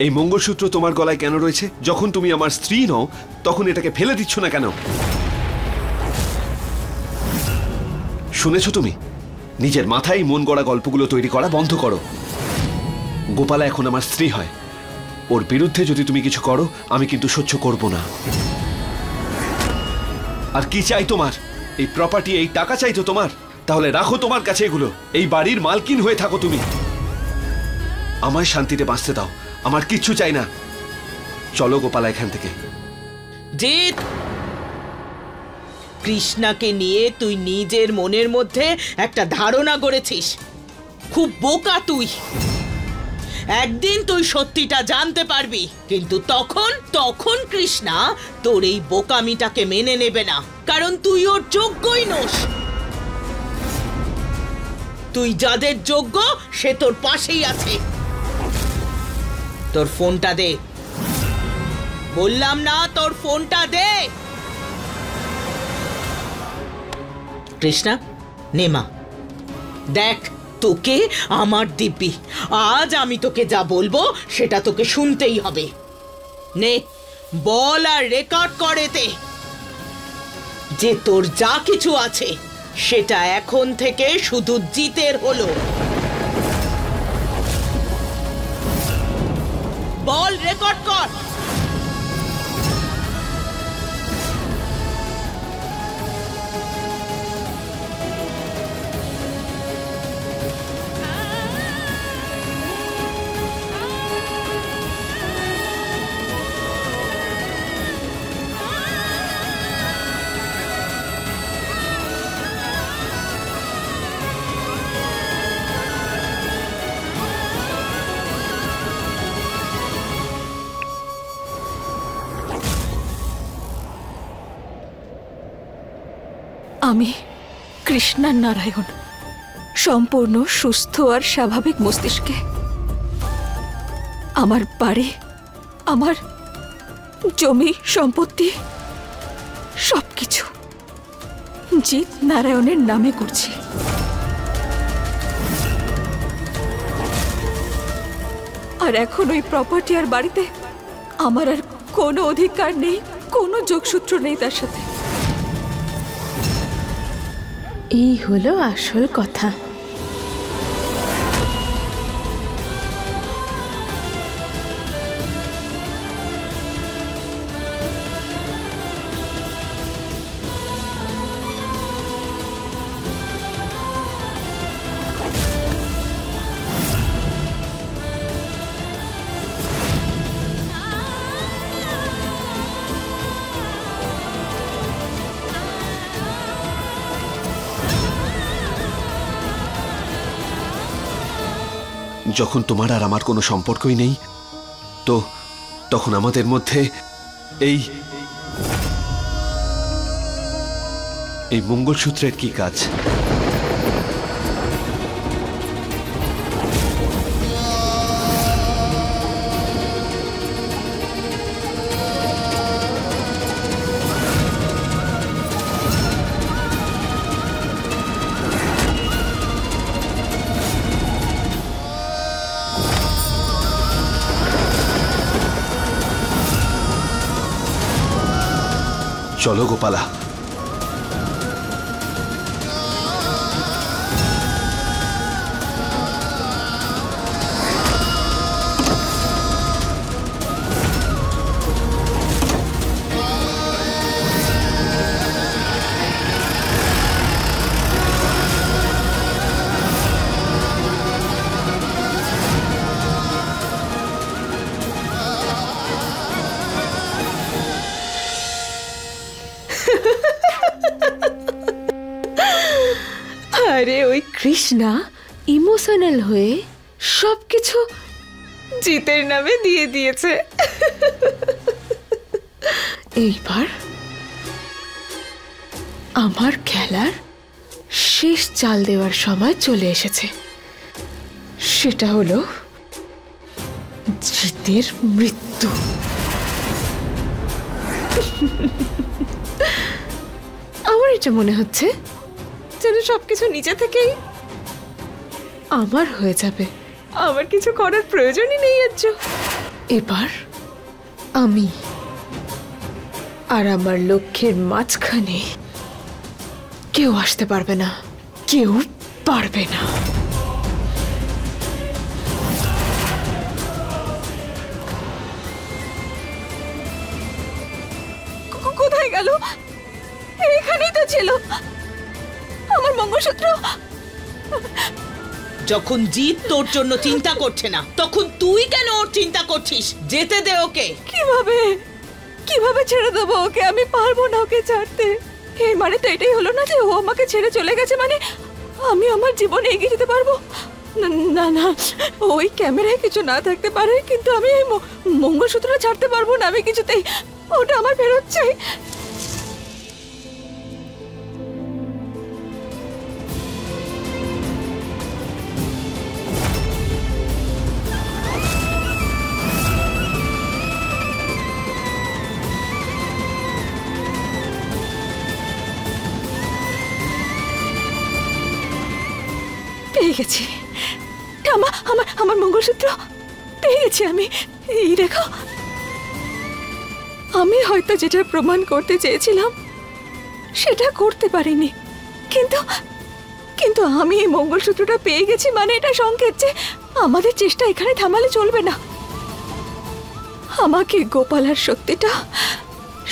এই মঙ্গলসূত্র তোমার গলায় কেন রয়েছে? যখন তুমি আমার স্ত্রী নও তখন এটাকে ফেলে দিচ্ছ না কেন? শুনেছো তুমি? নিজের মাথায় মন গড়া গল্পগুলো তৈরি করা বন্ধ করো। গোপালা এখন আমার স্ত্রী হয়, ওর বিরুদ্ধে যদি তুমি কিছু করো আমি কিন্তু সহ্য করব না। আর কি চাই তোমার? এই প্রপার্টি, এই টাকা চাই তো তোমার? তাহলে রাখো তোমার কাছে এগুলো, এই বাড়ির মালকিন হয়ে থাকো তুমি। আমায় শান্তিতে বাঁচতে দাও, আমার কিচ্ছু চাই না। চলো গোপালা এখান থেকে। জিৎ, কৃষ্ণাকে নিয়ে তুই নিজের মনের মধ্যে একটা ধারণা গড়েছিস। খুব বোকা তুই। একদিন তুই সত্যিটা জানতে পারবি, কিন্তু তখন কৃষ্ণা তোর এই বোকামিটাকে মেনে নেবে না, কারণ তুই ওর যোগ্যই নোস। তুই যাদের যোগ্য সে তোর পাশেই আছে। তোর ফোনটা দে, বললাম না তোর ফোনটা দে। কৃষ্ণা, নেমা, দেখ তোকে আমার দিব্যি, আজ আমি তোকে যা বলবো সেটা তোকে শুনতেই হবে। নে, বল আর রেকর্ড করেতে যে তোর যা কিছু আছে সেটা এখন থেকে শুধু জিতের হলো। বল, রেকর্ড কর। আমি কৃষ্ণা নারায়ণ, সম্পূর্ণ সুস্থ আর স্বাভাবিক মস্তিষ্কে। আমার বাড়ি, আমার জমি সম্পত্তি সবকিছু জিৎ নারায়ণের নামে করছি। আর এখন ওই প্রপার্টি আর বাড়িতে আমার আর কোনো অধিকার নেই, কোনো যোগসূত্র নেই তার সাথে। এই হলো আসল কথা। যখন তোমার আর আমার কোনো সম্পর্কই নেই, তো তখন আমাদের মধ্যে এই মঙ্গলসূত্রের কি কাজ? চলো গোপালা। আরে ওই কৃষ্ণা ইমোশনাল হয়ে সবকিছু জিতের নামে দিয়ে দিয়েছে। এইবার আমার খেলার শেষ চাল দেওয়ার সময় চলে এসেছে। সেটা হলো জিতের মৃত্যু। আমার এটা মনে হচ্ছে যেন সবকিছু নিজে থেকেই আমার হয়ে যাবে, আমার কিছু করার প্রয়োজনই নেই। এবার আমি আর আমার লক্ষ্যের মাঝখানে কেউ আসতে পারবে না, কেউ পারবে না। কোথায় গেল? এখানেই তো ছিল আমার মঙ্গলসূত্র। যখন জিৎ তোর জন্য চিন্তা করছে না, তখন তুই কেন ওর চিন্তা করছিস? যেতে দে ওকে। কিভাবে কিভাবে ছেড়ে দেবো ওকে? আমি পারবো না ওকে ছাড়তে। এই মানে তো এটাই হলো না যে ও আমাকে ছেড়ে চলে গেছে মানে আমি আমার জীবনে এগিয়ে যেতে পারবো না? না, ওই ক্যামেরায় কিছু না থাকতে পারে, কিন্তু আমি এই মঙ্গলসূত্রটা ছাড়তে পারবো না। আমি কিছুতেই, ওটা আমার ফেরত চাই। পেয়ে গেছি আমার মঙ্গলসূত্র পেয়ে গেছি আমি। এই দেখো, আমি হয়তো যেটা প্রমাণ করতে চেয়েছিলাম সেটা করতে পারিনি, কিন্তু আমি এই মঙ্গলসূত্রটা পেয়ে গেছি মানে এটা সংকেত যে আমাদের চেষ্টা এখানে থামালে চলবে না। আমাকে গোপালার সত্যিটা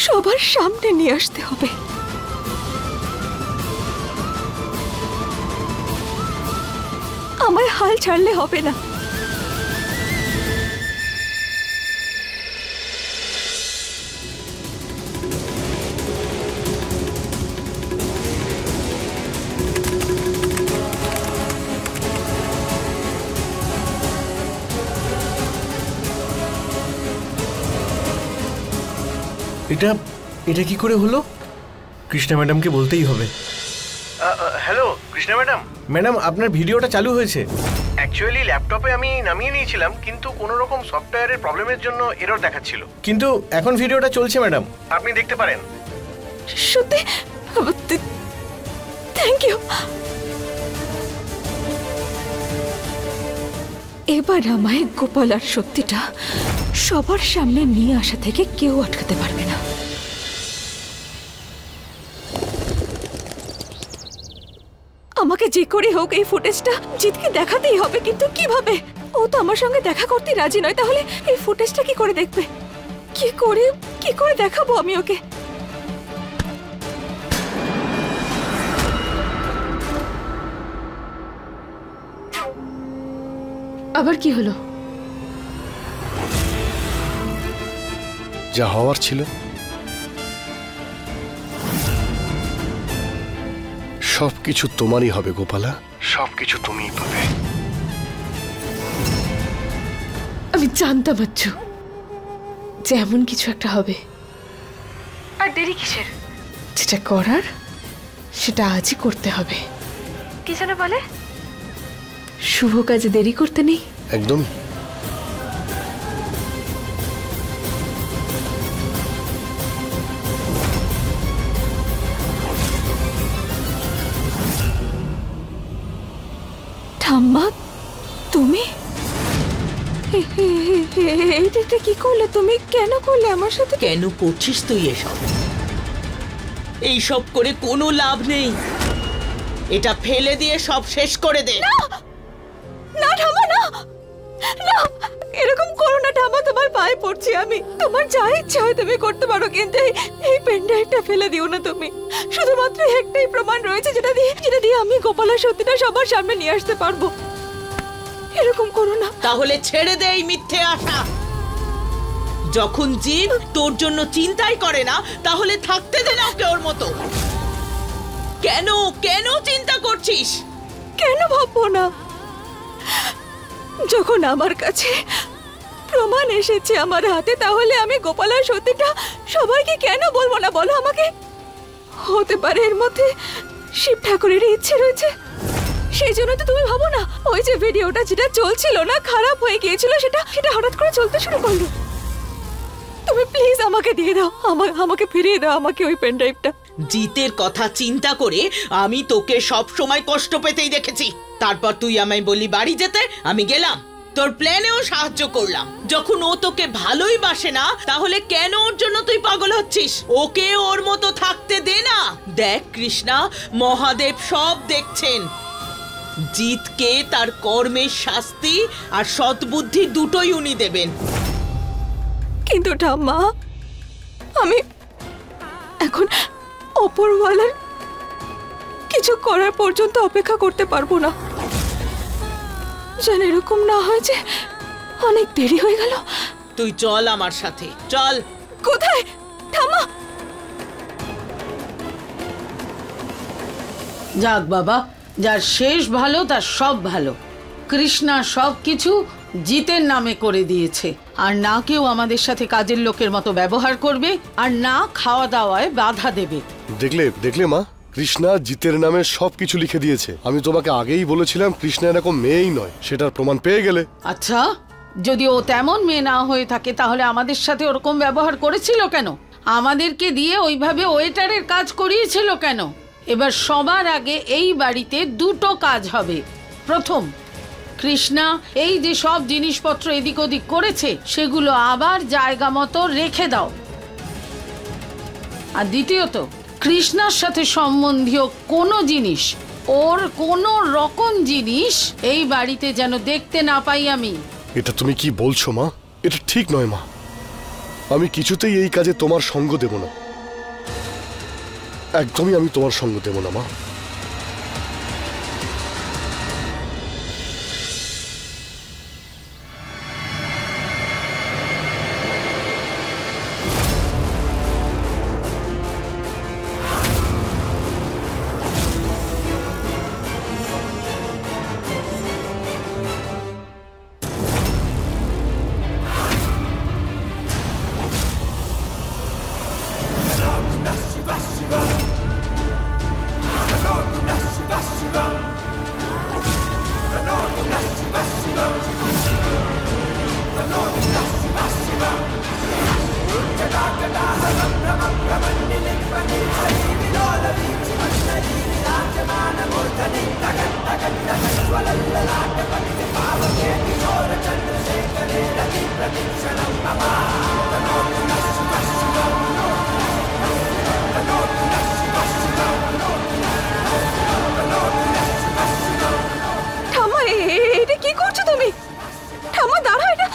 সবার সামনে নিয়ে আসতে হবে। আমায় হাল ছাড়লে হবে না। এটা কি করে হলো? কৃষ্ণা ম্যাডামকে বলতেই হবে। Hello Krishna madam. ম্যাডাম, আপনার ভিডিওটা চালু হয়েছে। অ্যাকচুয়ালি ল্যাপটপে আমি নামিয়ে নিয়েছিলাম, কিন্তু কোনো রকম সফটওয়্যারের প্রবলেমের জন্য এরর দেখাচ্ছিল। কিন্তু এখন ভিডিওটা চলছে ম্যাডাম, আপনি দেখতে পারেন। সত্যি? Thank you. এবার আমায় গোপালার সত্যিটা সবার সামনে নিয়ে আসা থেকে কেউ আটকাতে পারবে না। আমাকে যে করে হোক এই ফুটেজটা জিতকে দেখাতেই হবে, কিন্তু কিভাবে? ও তো আমার সঙ্গে দেখা করতে রাজি নয়, তাহলে এই ফুটেজটা কি করে দেখবে? কি করে দেখাবো আমি ওকে? আবার কি হলো? যা হওয়ার ছিল সবকিছু তোমারই হবে গোপালা, সবকিছু তুমিই পাবে। আমি জানতাম বাচ্চু যে এমন কিছু একটা হবে। আর দেরি কিসের? যেটা করার সেটা আজই করতে হবে। কি যেন বলে, শুভ কাজে দেরি করতে নেই। একদম। ঠাম্মা, তুমি এইটা কি করলে? তুমি কেন করলে আমার সাথে? কেন করছিস তুই এসব? এইসব করে কোনো লাভ নেই। এটা ফেলে দিয়ে সব শেষ করে দে। না ঠাম্মা, না না, এরকম করো না ঠাম্মা, তোমার পায়ে পড়ছি আমি। তোমার যা ইচ্ছা হয় তুমি করতে পারো, কিন্তু এই পেনড্রাইভটা ফেলে দিও না তুমি। শুধুমাত্র একটাই প্রমাণ রয়েছে যেটা দিয়ে আমি গোপালের সত্যিটা সবার সামনে নিয়ে আসতে পারবো। এরকম করো না। তাহলে ছেড়ে দে এই মিথ্যে আশা। যখন জিৎ তোর জন্য চিন্তাই করে না, তাহলে থাকতে দে না ওকে ওর মতো। কেন কেন চিন্তা করছিস? কেন ভাববো না? যখন আমার কাছে প্রমাণ এসেছে আমার হাতে, তাহলে আমি গোপালের সত্যিটা সবাইকে কেন বলবো না বলো আমাকে? হতে পারে এর মধ্যে শিব ঠাকুরের ইচ্ছে রয়েছে, সেই জন্য তো তুমি ভাবো না ওই যে ভিডিওটা যেটা চলছিল না, খারাপ হয়ে গিয়েছিল, সেটা হঠাৎ করে চলতে শুরু করলো। তুমি প্লিজ আমাকে দিয়ে দাও, আমাকে ফিরিয়ে দাও আমাকে ওই পেন ড্রাইভটা। জিতের কথা চিন্তা করে আমি তোকে সব সময় কষ্ট পেতেই দেখেছি। তারপর তুই আমায় বললি বাড়ি যেতে, আমি গেলাম। তোর প্ল্যানেও সাহায্য করলাম। যখন ও তোকে ভালোই বাসে না, তাহলে কেন ওর জন্য তুই পাগল হচ্ছিস? ওকে ওর মতো থাকতে দে না। দেখ কৃষ্ণা, মহাদেব সব দেখছেন। জিতকে তার কর্মের শাস্তি আর সৎবুদ্ধি দুটোই উনি দেবেন। কিন্তু ঠাম্মা, আমি এখন ওপরওয়ালার কিছু করার পর্যন্ত অপেক্ষা করতে পারবো না। যেন এরকম না হয় যে অনেক দেরি হয়ে গেল। তুই চল আমার সাথে, চল। কোথায় ঠাম্মা? যাক বাবা, যার শেষ ভালো তার সব ভালো। কৃষ্ণা সব কিছু জিতের নামে করে দিয়েছে। আর না কেউ আমাদের সাথে কাজের লোকের মতো ব্যবহার করবে, আর না খাওয়া দাওয়ায় বাধা দেবে। দেখলে দেখলে মা, কৃষ্ণা জিতের নামে সবকিছু লিখে দিয়েছে। আমি তোমাকে আগেই বলেছিলাম কৃষ্ণা এরকম মেয়েই নয়, সেটার প্রমাণ পেয়ে গেলে। আচ্ছা, যদি ও তেমন মেয়ে না হয়ে থাকে তাহলে আমাদের সাথে ওরকম ব্যবহার করেছিল কেন? আমাদেরকে দিয়ে ওইভাবে ওয়েটারের কাজ করিয়েছিল কেন? এবার সবার আগে এই বাড়িতে দুটো কাজ হবে। প্রথম, কৃষ্ণা এই যে সব জিনিসপত্র এদিক ওদিক করেছে সেগুলো আবার জায়গা মতো রেখে দাও। আর দ্বিতীয়ত, কৃষ্ণার সাথে সম্বন্ধীয় কোনো জিনিস, ওর কোনো রকম জিনিস এই বাড়িতে যেন দেখতে না পাই আমি। এটা তুমি কি বলছো মা? এটা ঠিক নয় মা। আমি কিছুতেই এই কাজে তোমার সঙ্গ দেব না। একদমই আমি তোমার সঙ্গ দেব না মা। ঠাম্মা, এটা কি করছো তুমি? ঠাম্মা দাঁড়া, এটা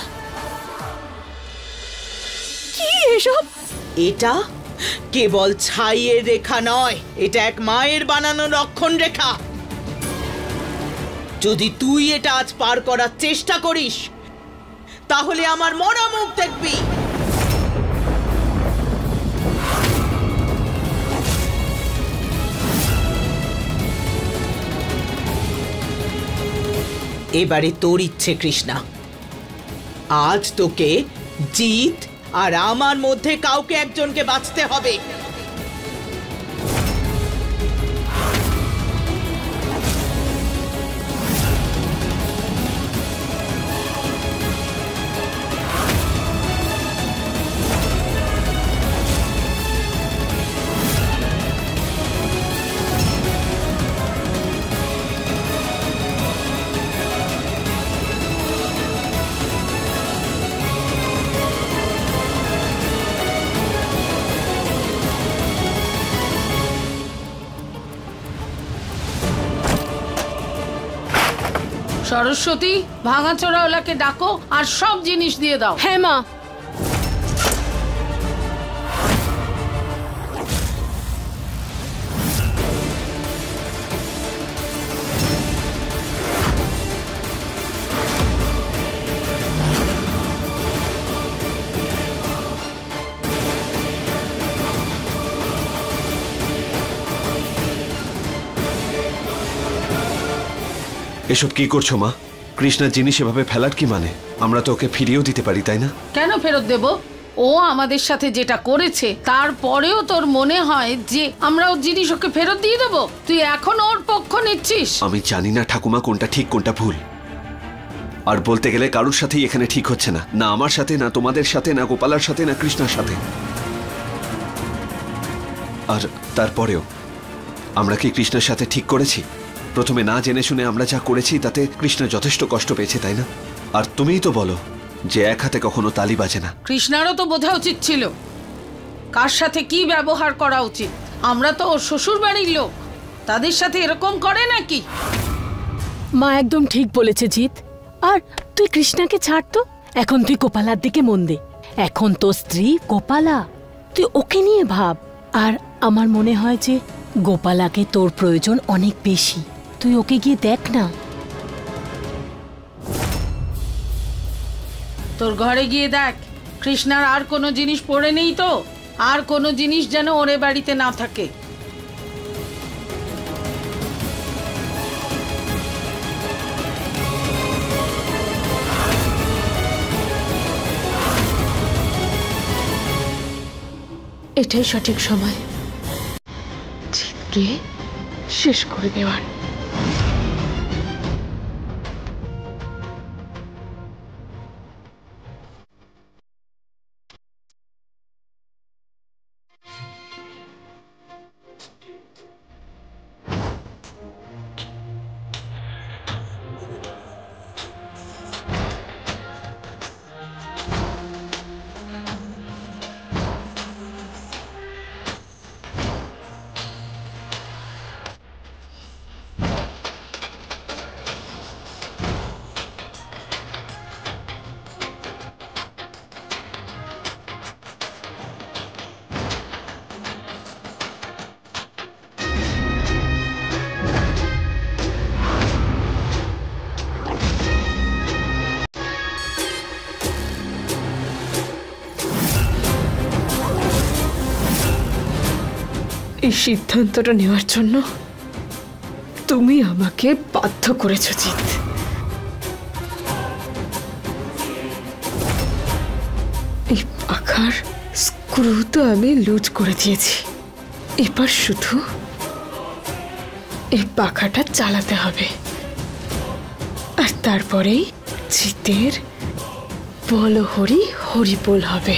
কি এসব? এটা কেবল ছাইয়ের রেখা নয়, এটা এক মায়ের বানানো রক্ষণ রেখা। যদি তুই এটা আজ পার করার চেষ্টা করিস তাহলে আমার মরা মুখ দেখবি। এবারে তোর ইচ্ছে কৃষ্ণা। আজ তোকে জিত আর আমার মধ্যে কাউকে একজনকে বাঁচতে হবে। সরস্বতী, ভাঙাচোরাওয়ালাকে ডাকো আর সব জিনিস দিয়ে দাও। হ্যাঁ মা। এসব কি করছো মা? কৃষ্ণার জিনিস এভাবে ফেলার কি মানে? আমরা তো ওকে ফিরিয়েও দিতে পারি, তাই না? কেন ফেরত দেব? ও আমাদের সাথে যেটা করেছে তারপরেও তোর মনে হয় যে আমরা ওর জিনিস ওকে ফেরত দিয়ে দেবো? তুই এখন ওর পক্ষ নিচ্ছিস? আমি জানি না ঠাকুমা কোনটা ঠিক কোনটা ভুল। আর বলতে গেলে কারোর সাথেই এখানে ঠিক হচ্ছে না, না আমার সাথে, না তোমাদের সাথে, না গোপালার সাথে, না কৃষ্ণার সাথে। আর তারপরেও আমরা কি কৃষ্ণের সাথে ঠিক করেছি? প্রথমে না জেনে শুনে আমরা যা করেছি তাতে কৃষ্ণ যথেষ্ট কষ্ট পেয়েছে, তাই না? আর তুমিই তো বলো যে এক হাতে কখনো তালি বাজে না। কৃষ্ণারও তো বোঝা উচিত ছিল কার সাথে কি ব্যবহার করা উচিত। আমরা তো ওর শ্বশুর বাড়ির লোক, তাদের সাথে এরকম করে নাকি? মা একদম ঠিক বলেছে জিৎ। আর তুই কৃষ্ণাকে ছাড় তো, এখন তুই গোপালার দিকে মন দে। এখন তো স্ত্রী গোপালা, তুই ওকে নিয়ে ভাব। আর আমার মনে হয় যে গোপালাকে তোর প্রয়োজন অনেক বেশি, তুই ওকে গিয়ে দেখ না। তোর ঘরে গিয়ে দেখ কৃষ্ণার আর কোনো জিনিস পড়ে নেই তো, আর কোনো জিনিস যেন ওরে বাড়িতে না থাকে। এটাই সঠিক সময় জিতকে শেষ করে দেওয়ার। এই সিদ্ধান্তটা নেওয়ার জন্য তুমি আমাকে বাধ্য করেছো জিৎ। এই পাখার স্ক্রু তো আমি লুজ করে দিয়েছি, এবার শুধু এই পাখাটা চালাতে হবে। আর তারপরেই জিতের বল হরি হরি বল হবে।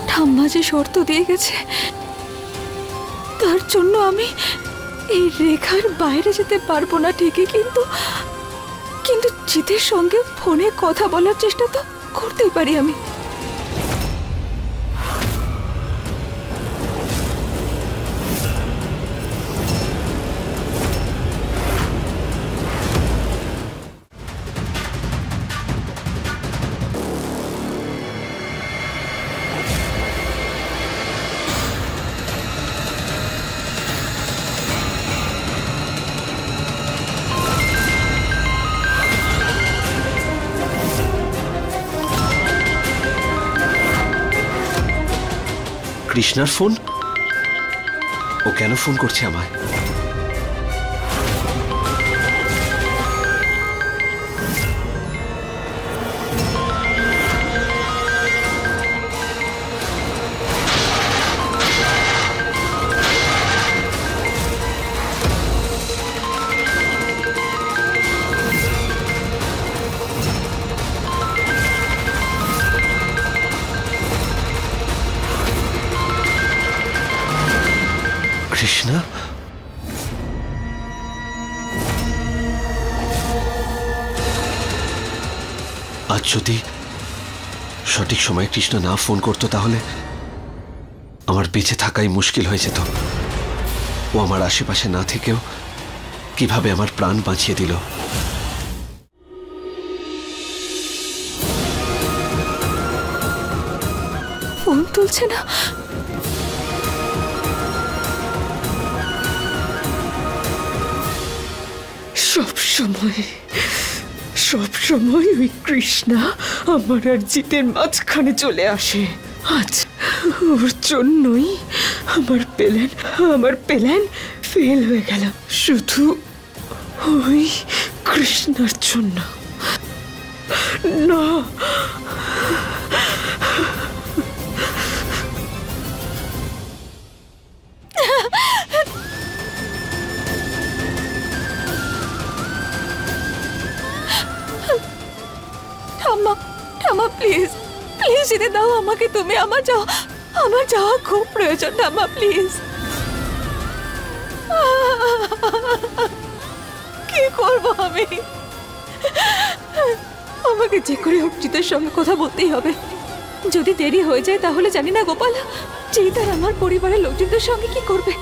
ঠাম্মা যে শর্ত দিয়ে গেছে তার জন্য আমি এই রেখার বাইরে যেতে পারবো না ঠিকই, কিন্তু কিন্তু জিতের সঙ্গে ফোনে কথা বলার চেষ্টা তো করতেই পারি আমি। কৃষ্ণার ফোন? ও কেন ফোন করছে আমায়? কৃষ্ণা, আজ যদি সঠিক সময়ে কৃষ্ণ না ফোন করতো তাহলে আমার বেঁচে থাকাই মুশকিল হয়ে যেত। ও আমার আশেপাশে না থেকেও কিভাবে আমার প্রাণ বাঁচিয়ে দিল। ফোন তুলছে না। সব সময় ওই কৃষ্ণা আমার আর জিতের মাঝখানে চলে আসে। আজ ওর জন্যই আমার প্ল্যান ফেল হয়ে গেল, শুধু ওই কৃষ্ণার জন্য। না, ঠাম্মা প্লিজ যেতে দাও আমাকে তুমি। আমার যাওয়া খুব প্রয়োজন ঠাম্মা, প্লিজ। কি করবো আমি? আমাকে যে করে হোক জিতের সঙ্গে কথা বলতেই হবে। যদি দেরি হয়ে যায় তাহলে জানি না গোপাল জিত আর আমার পরিবারের লোকজনদের সঙ্গে কি করবে।